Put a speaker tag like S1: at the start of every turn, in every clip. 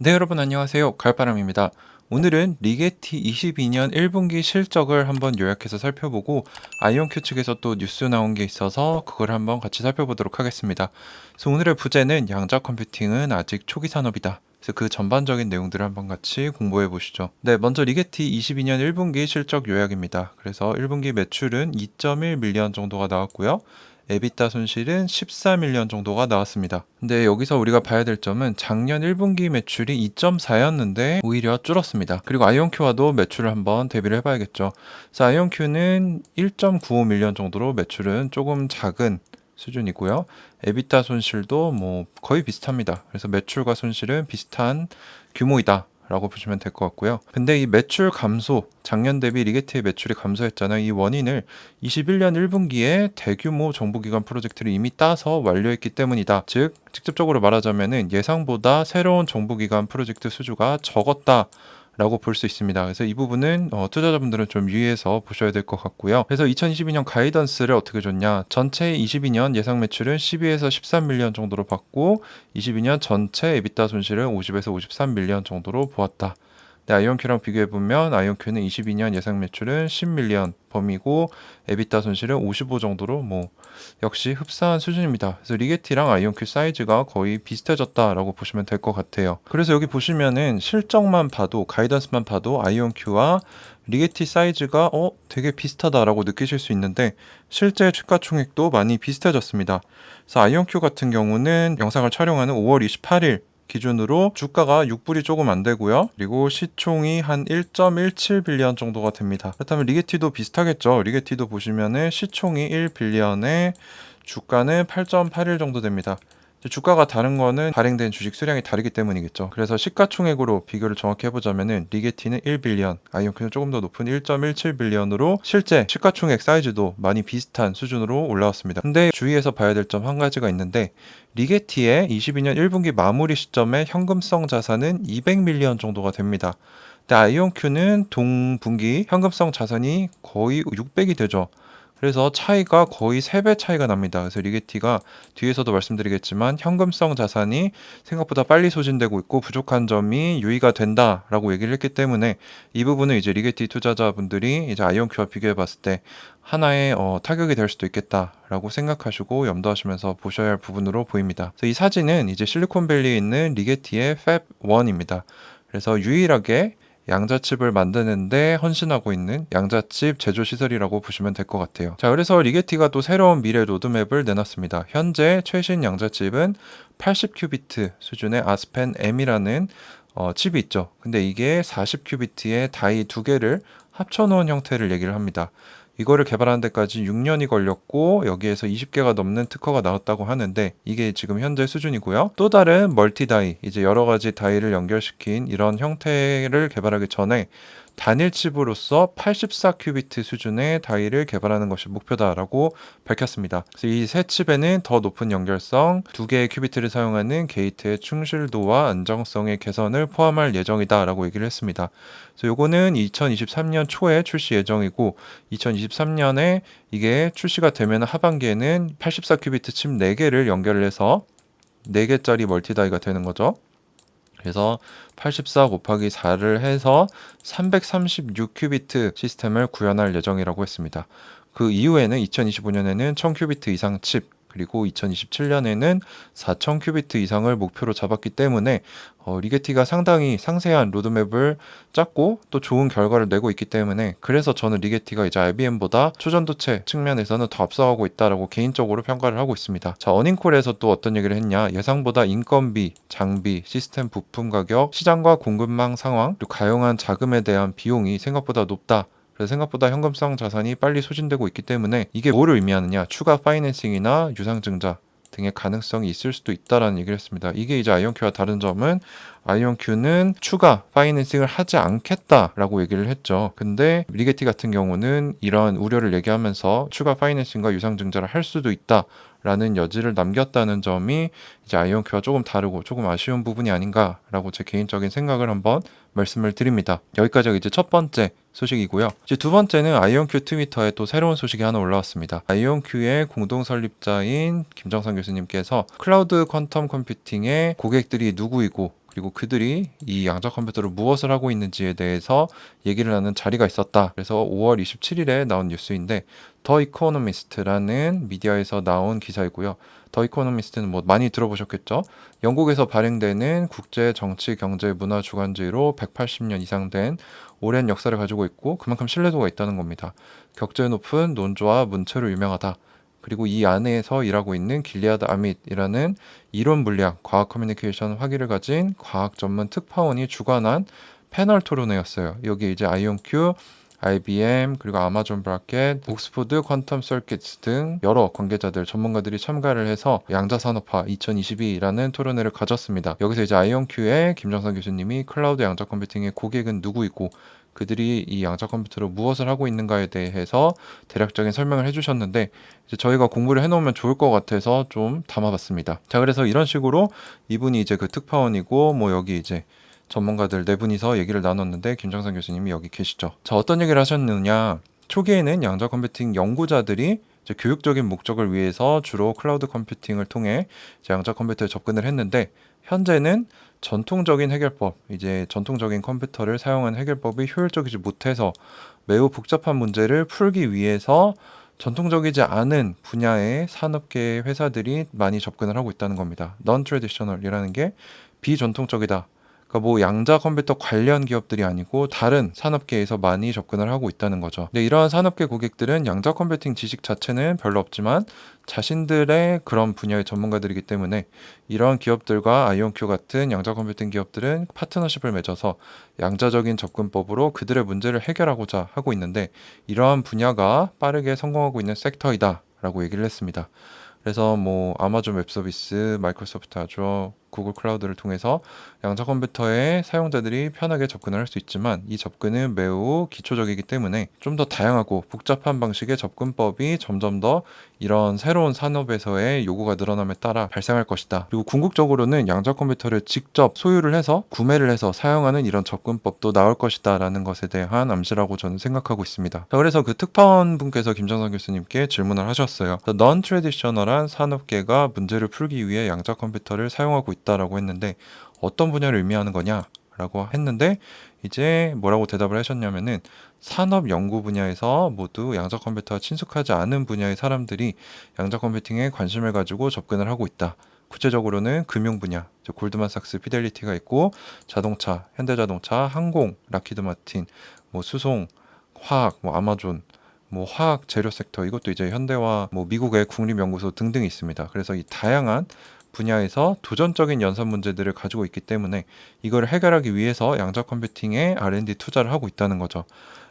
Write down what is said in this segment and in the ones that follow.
S1: 네, 여러분 안녕하세요. 가을바람입니다. 오늘은 리게티 22년 1분기 실적을 한번 요약해서 살펴보고 아이온큐 측에서 또 뉴스 나온 게 있어서 그걸 한번 같이 살펴보도록 하겠습니다. 그래서 오늘의 부제는 양자 컴퓨팅은 아직 초기 산업이다. 그래서 그 전반적인 내용들을 한번 같이 공부해 보시죠. 네, 먼저 리게티 22년 1분기 실적 요약입니다. 그래서 1분기 매출은 2.1 밀리언 정도가 나왔고요. 에비타 손실은 14밀리언 정도가 나왔습니다. 근데 여기서 우리가 봐야 될 점은 작년 1분기 매출이 2.4였는데 오히려 줄었습니다. 그리고 아이온큐와도 매출을 한번 대비를 해봐야겠죠. 그래서 아이온큐는 1.95밀리언 정도로 매출은 조금 작은 수준이고요. 에비타 손실도 뭐 거의 비슷합니다. 그래서 매출과 손실은 비슷한 규모이다. 라고 보시면 될 것 같고요. 근데 이 매출 감소, 작년 대비 리게티의 매출이 감소했잖아요. 이 원인을 21년 1분기에 대규모 정부기관 프로젝트를 이미 따서 완료했기 때문이다. 즉, 직접적으로 말하자면은 예상보다 새로운 정부기관 프로젝트 수주가 적었다. 라고 볼 수 있습니다. 그래서 이 부분은 투자자분들은 좀 유의해서 보셔야 될 것 같고요. 그래서 2022년 가이던스를 어떻게 줬냐? 전체 22년 예상 매출은 12에서 13밀리언 정도로 봤고 22년 전체 에비타 손실은 50에서 53밀리언 정도로 보았다. 네, 아이온큐랑 비교해보면 아이온큐는 22년 예상 매출은 10밀리언 범위고 에비타 손실은 55 정도로 역시 흡사한 수준입니다. 그래서 리게티랑 아이온큐 사이즈가 거의 비슷해졌다라고 보시면 될 것 같아요. 그래서 여기 보시면은 실적만 봐도 가이던스만 봐도 아이온큐와 리게티 사이즈가 되게 비슷하다라고 느끼실 수 있는데 실제 시가총액도 많이 비슷해졌습니다. 그래서 아이온큐 같은 경우는 영상을 촬영하는 5월 28일 기준으로 주가가 6불이 조금 안 되고요. 그리고 시총이 한 1.17빌리언 정도가 됩니다. 그렇다면 리게티도 비슷하겠죠. 리게티도 보시면은 시총이 1빌리언에 주가는 8.81 정도 됩니다. 주가가 다른 거는 발행된 주식 수량이 다르기 때문이겠죠. 그래서 시가총액으로 비교를 정확히 해보자면은 리게티는 1빌리언, 아이온큐는 조금 더 높은 1.17빌리언으로 실제 시가총액 사이즈도 많이 비슷한 수준으로 올라왔습니다. 근데 주의해서 봐야 될 점 한 가지가 있는데 리게티의 22년 1분기 마무리 시점에 현금성 자산은 200밀리언 정도가 됩니다. 근데 아이온큐는 동분기 현금성 자산이 거의 600이 되죠. 그래서 차이가 거의 3배 차이가 납니다. 그래서 리게티가 뒤에서도 말씀드리겠지만 현금성 자산이 생각보다 빨리 소진되고 있고 부족한 점이 유의가 된다라고 얘기를 했기 때문에 이 부분은 이제 리게티 투자자분들이 이제 아이온큐와 비교해 봤을 때 하나의 타격이 될 수도 있겠다라고 생각하시고 염두하시면서 보셔야 할 부분으로 보입니다. 그래서 이 사진은 이제 실리콘밸리에 있는 리게티의 팹1입니다. 그래서 유일하게 양자칩을 만드는데 헌신하고 있는 양자칩 제조 시설이라고 보시면 될 것 같아요. 자, 그래서 리게티가 또 새로운 미래 로드맵을 내놨습니다. 현재 최신 양자칩은 80큐비트 수준의 아스펜 M이라는 칩이 있죠. 근데 이게 40큐비트의 다이 두 개를 합쳐놓은 형태를 얘기를 합니다. 이거를 개발하는 데까지 6년이 걸렸고 여기에서 20개가 넘는 특허가 나왔다고 하는데 이게 지금 현재 수준이고요. 또 다른 멀티다이, 이제 여러 가지 다이를 연결시킨 이런 형태를 개발하기 전에 단일 칩으로서 84큐비트 수준의 다이를 개발하는 것이 목표다라고 밝혔습니다. 그래서 이 새 칩에는 더 높은 연결성, 두 개의 큐비트를 사용하는 게이트의 충실도와 안정성의 개선을 포함할 예정이다라고 얘기를 했습니다. 그래서 요거는 2023년 초에 출시 예정이고 2023년에 이게 출시가 되면 하반기에는 84큐비트 칩 4개를 연결을 해서 4개짜리 멀티다이가 되는 거죠. 그래서 84 곱하기 4를 해서 336큐비트 시스템을 구현할 예정이라고 했습니다. 그 이후에는 2025년에는 1000큐비트 이상 칩, 그리고 2027년에는 4000큐비트 이상을 목표로 잡았기 때문에 리게티가 상당히 상세한 로드맵을 짰고 또 좋은 결과를 내고 있기 때문에 그래서 저는 리게티가 이제 IBM보다 초전도체 측면에서는 더 앞서가고 있다라고 개인적으로 평가를 하고 있습니다. 자, 어닝콜에서 또 어떤 얘기를 했냐? 예상보다 인건비, 장비, 시스템 부품 가격, 시장과 공급망 상황, 그리고 가용한 자금에 대한 비용이 생각보다 높다. 그래서 생각보다 현금성 자산이 빨리 소진되고 있기 때문에 이게 뭐를 의미하느냐? 추가 파이낸싱이나 유상증자 등의 가능성이 있을 수도 있다라는 얘기를 했습니다. 이게 이제 아이온큐와 다른 점은 아이온큐는 추가 파이낸싱을 하지 않겠다라고 얘기를 했죠. 근데 리게티 같은 경우는 이런 우려를 얘기하면서 추가 파이낸싱과 유상증자를 할 수도 있다라는 여지를 남겼다는 점이 이제 아이온큐와 조금 다르고 조금 아쉬운 부분이 아닌가라고 제 개인적인 생각을 한번 말씀을 드립니다. 여기까지가 이제 첫 번째 소식이고요. 이제 두 번째는 아이온큐 트위터에 또 새로운 소식이 하나 올라왔습니다. 아이온큐의 공동 설립자인 김정선 교수님께서 클라우드 퀀텀 컴퓨팅의 고객들이 누구이고 그리고 그들이 이 양자 컴퓨터로 무엇을 하고 있는지에 대해서 얘기를 하는 자리가 있었다. 그래서 5월 27일에 나온 뉴스인데 더 이코노미스트라는 미디어에서 나온 기사이고요. 더 이코노미스트는 뭐 많이 들어보셨겠죠? 영국에서 발행되는 국제 정치, 경제, 문화 주간지로 180년 이상 된 오랜 역사를 가지고 있고 그만큼 신뢰도가 있다는 겁니다. 격조의 높은 논조와 문체로 유명하다. 그리고 이 안에서 일하고 있는 길리아드 아밋이라는 이론 물리학, 과학 커뮤니케이션 학위를 가진 과학 전문 특파원이 주관한 패널 토론회였어요. 여기 이제 아이온큐, IBM, 그리고 아마존 브라켓, 옥스포드 퀀텀 서킷스 등 여러 관계자들, 전문가들이 참가를 해서 양자산업화 2022라는 토론회를 가졌습니다. 여기서 이제 아이온큐의 김정선 교수님이 클라우드 양자 컴퓨팅의 고객은 누구이고 그들이 이 양자 컴퓨터로 무엇을 하고 있는가에 대해서 대략적인 설명을 해주셨는데 이제 저희가 공부를 해놓으면 좋을 것 같아서 좀 담아봤습니다. 자, 그래서 이런 식으로 이분이 이제 그 특파원이고 뭐 여기 이제 전문가들 네 분이서 얘기를 나눴는데 김정선 교수님이 여기 계시죠. 자, 어떤 얘기를 하셨느냐? 초기에는 양자 컴퓨팅 연구자들이 이제 교육적인 목적을 위해서 주로 클라우드 컴퓨팅을 통해 이제 양자 컴퓨터에 접근을 했는데 현재는 전통적인 해결법, 이제 전통적인 컴퓨터를 사용한 해결법이 효율적이지 못해서 매우 복잡한 문제를 풀기 위해서 전통적이지 않은 분야의 산업계의 회사들이 많이 접근을 하고 있다는 겁니다. Non-traditional이라는 게 비전통적이다. 그러니까 뭐 양자 컴퓨터 관련 기업들이 아니고 다른 산업계에서 많이 접근을 하고 있다는 거죠. 근데 이러한 산업계 고객들은 양자 컴퓨팅 지식 자체는 별로 없지만 자신들의 그런 분야의 전문가들이기 때문에 이러한 기업들과 아이온큐 같은 양자 컴퓨팅 기업들은 파트너십을 맺어서 양자적인 접근법으로 그들의 문제를 해결하고자 하고 있는데 이러한 분야가 빠르게 성공하고 있는 섹터이다 라고 얘기를 했습니다. 그래서 뭐 아마존 웹 서비스, 마이크로소프트 아주어, 구글 클라우드를 통해서 양자 컴퓨터에 사용자들이 편하게 접근을 할 수 있지만 이 접근은 매우 기초적이기 때문에 좀 더 다양하고 복잡한 방식의 접근법이 점점 더 이런 새로운 산업에서의 요구가 늘어남에 따라 발생할 것이다. 그리고 궁극적으로는 양자 컴퓨터를 직접 소유를 해서 구매를 해서 사용하는 이런 접근법도 나올 것이다 라는 것에 대한 암시라고 저는 생각하고 있습니다. 자, 그래서 그 특파원 분께서 김정선 교수님께 질문을 하셨어요. Non-traditional한 산업계가 문제를 풀기 위해 양자 컴퓨터를 사용하고 있다라고 했는데 어떤 분야를 의미하는 거냐라고 했는데 이제 뭐라고 대답을 하셨냐면은 산업 연구 분야에서 모두 양자 컴퓨터와 친숙하지 않은 분야의 사람들이 양자 컴퓨팅에 관심을 가지고 접근을 하고 있다. 구체적으로는 금융 분야, 즉 골드만삭스, 피델리티가 있고 자동차, 현대자동차, 항공, 락히드 마틴, 뭐 수송, 화학, 뭐 아마존, 뭐 화학 재료 섹터 이것도 이제 현대와 뭐 미국의 국립연구소 등등이 있습니다. 그래서 이 다양한 분야에서 도전적인 연산 문제들을 가지고 있기 때문에 이걸 해결하기 위해서 양자 컴퓨팅에 R&D 투자를 하고 있다는 거죠.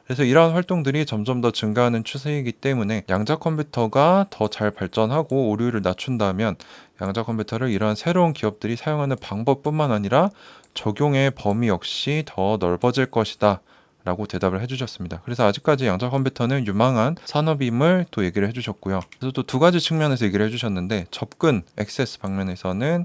S1: 그래서 이러한 활동들이 점점 더 증가하는 추세이기 때문에 양자 컴퓨터가 더 잘 발전하고 오류를 낮춘다면 양자 컴퓨터를 이러한 새로운 기업들이 사용하는 방법뿐만 아니라 적용의 범위 역시 더 넓어질 것이다. 라고 대답을 해주셨습니다. 그래서 아직까지 양자 컴퓨터는 유망한 산업임을 또 얘기를 해주셨고요. 그래서 또 두 가지 측면에서 얘기를 해주셨는데 접근, 액세스 방면에서는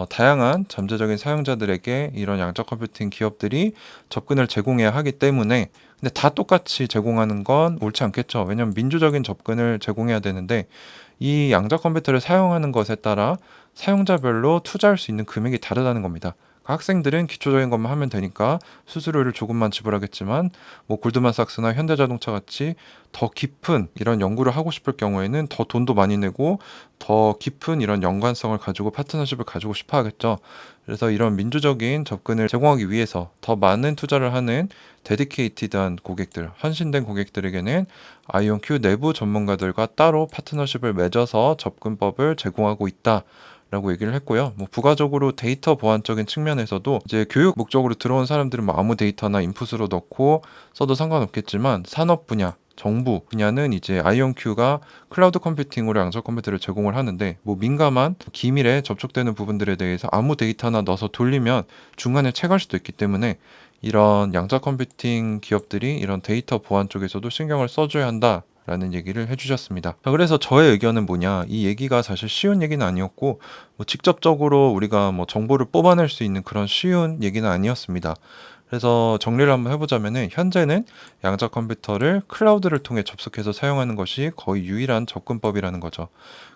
S1: 다양한 잠재적인 사용자들에게 이런 양자 컴퓨팅 기업들이 접근을 제공해야 하기 때문에 근데 다 똑같이 제공하는 건 옳지 않겠죠. 왜냐하면 민주적인 접근을 제공해야 되는데 이 양자 컴퓨터를 사용하는 것에 따라 사용자별로 투자할 수 있는 금액이 다르다는 겁니다. 학생들은 기초적인 것만 하면 되니까 수수료를 조금만 지불하겠지만 뭐 골드만삭스나 현대자동차 같이 더 깊은 이런 연구를 하고 싶을 경우에는 더 돈도 많이 내고 더 깊은 이런 연관성을 가지고 파트너십을 가지고 싶어 하겠죠. 그래서 이런 민주적인 접근을 제공하기 위해서 더 많은 투자를 하는 데디케이티드한 고객들, 헌신된 고객들에게는 아이온큐 내부 전문가들과 따로 파트너십을 맺어서 접근법을 제공하고 있다. 라고 얘기를 했고요. 뭐 부가적으로 데이터 보안적인 측면에서도 이제 교육 목적으로 들어온 사람들은 뭐 아무 데이터나 인풋으로 넣고 써도 상관없겠지만 산업 분야, 정부 분야는 이제 아이온큐가 클라우드 컴퓨팅으로 양자 컴퓨터를 제공을 하는데 뭐 민감한 기밀에 접촉되는 부분들에 대해서 아무 데이터나 넣어서 돌리면 중간에 채갈 수도 있기 때문에 이런 양자 컴퓨팅 기업들이 이런 데이터 보안 쪽에서도 신경을 써줘야 한다. 라는 얘기를 해주셨습니다. 자, 그래서 저의 의견은 뭐냐, 이 얘기가 사실 쉬운 얘기는 아니었고 뭐 직접적으로 우리가 뭐 정보를 뽑아낼 수 있는 그런 쉬운 얘기는 아니었습니다. 그래서 정리를 한번 해보자면은 현재는 양자 컴퓨터를 클라우드를 통해 접속해서 사용하는 것이 거의 유일한 접근법이라는 거죠.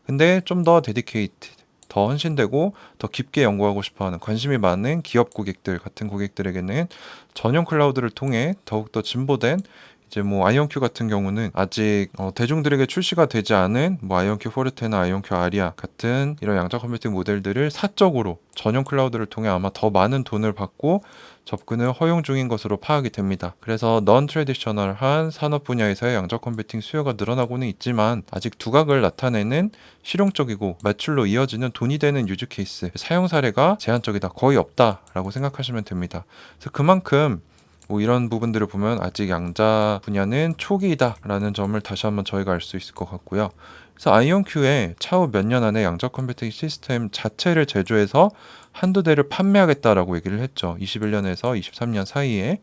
S1: 근데 좀 더 데디케이트 더 헌신되고 더 깊게 연구하고 싶어하는 관심이 많은 기업 고객들 같은 고객들에게는 전용 클라우드를 통해 더욱더 진보된 이제 뭐 아이온큐 같은 경우는 아직 대중들에게 출시가 되지 않은 뭐 아이온큐 포르테나 아이온큐 아리아 같은 이런 양자 컴퓨팅 모델들을 사적으로 전용 클라우드를 통해 아마 더 많은 돈을 받고 접근을 허용 중인 것으로 파악이 됩니다. 그래서 넌 트래디셔널한 산업 분야에서의 양자 컴퓨팅 수요가 늘어나고는 있지만 아직 두각을 나타내는 실용적이고 매출로 이어지는 돈이 되는 유즈 케이스, 사용 사례가 제한적이다, 거의 없다라고 생각하시면 됩니다. 그래서 그만큼 뭐 이런 부분들을 보면 아직 양자 분야는 초기이다라는 점을 다시 한번 저희가 알 수 있을 것 같고요. 그래서 아이온큐의 차후 몇 년 안에 양자 컴퓨팅 시스템 자체를 제조해서 한두 대를 판매하겠다라고 얘기를 했죠. 21년에서 23년 사이에.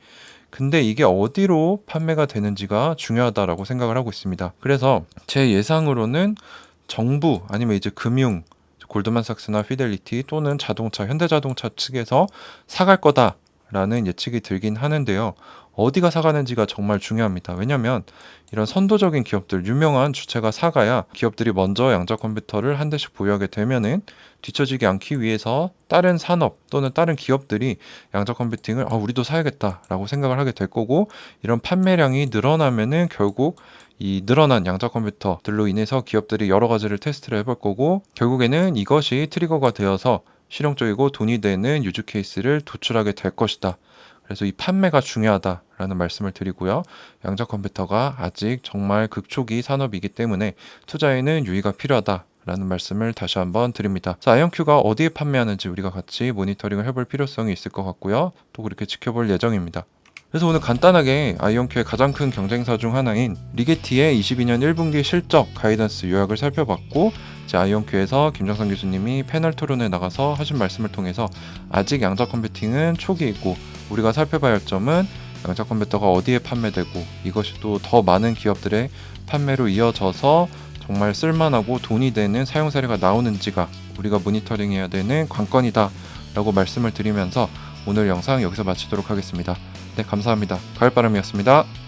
S1: 근데 이게 어디로 판매가 되는지가 중요하다라고 생각을 하고 있습니다. 그래서 제 예상으로는 정부 아니면 이제 금융, 골드만삭스나 피델리티 또는 자동차, 현대자동차 측에서 사갈 거다라는 예측이 들긴 하는데요. 어디가 사가는지가 정말 중요합니다. 왜냐하면 이런 선도적인 기업들, 유명한 주체가 사가야 기업들이 먼저 양자 컴퓨터를 한 대씩 보유하게 되면은 뒤처지지 않기 위해서 다른 산업 또는 다른 기업들이 양자 컴퓨팅을 우리도 사야겠다라고 생각을 하게 될 거고, 이런 판매량이 늘어나면은 결국 이 늘어난 양자 컴퓨터들로 인해서 기업들이 여러 가지를 테스트를 해볼 거고, 결국에는 이것이 트리거가 되어서 실용적이고 돈이 되는 유즈 케이스를 도출하게 될 것이다. 그래서 이 판매가 중요하다라는 말씀을 드리고요. 양자 컴퓨터가 아직 정말 극초기 산업이기 때문에 투자에는 유의가 필요하다라는 말씀을 다시 한번 드립니다. 아이온큐가 어디에 판매하는지 우리가 같이 모니터링을 해볼 필요성이 있을 것 같고요. 또 그렇게 지켜볼 예정입니다. 그래서 오늘 간단하게 아이온큐의 가장 큰 경쟁사 중 하나인 리게티의 22년 1분기 실적 가이던스 요약을 살펴봤고, 이제 아이온큐에서 김정선 교수님이 패널 토론에 나가서 하신 말씀을 통해서 아직 양자 컴퓨팅은 초기이고 우리가 살펴봐야 할 점은 양자 컴퓨터가 어디에 판매되고 이것이 또 더 많은 기업들의 판매로 이어져서 정말 쓸만하고 돈이 되는 사용 사례가 나오는지가 우리가 모니터링해야 되는 관건이다 라고 말씀을 드리면서 오늘 영상 여기서 마치도록 하겠습니다. 네, 감사합니다. 가을바람이었습니다.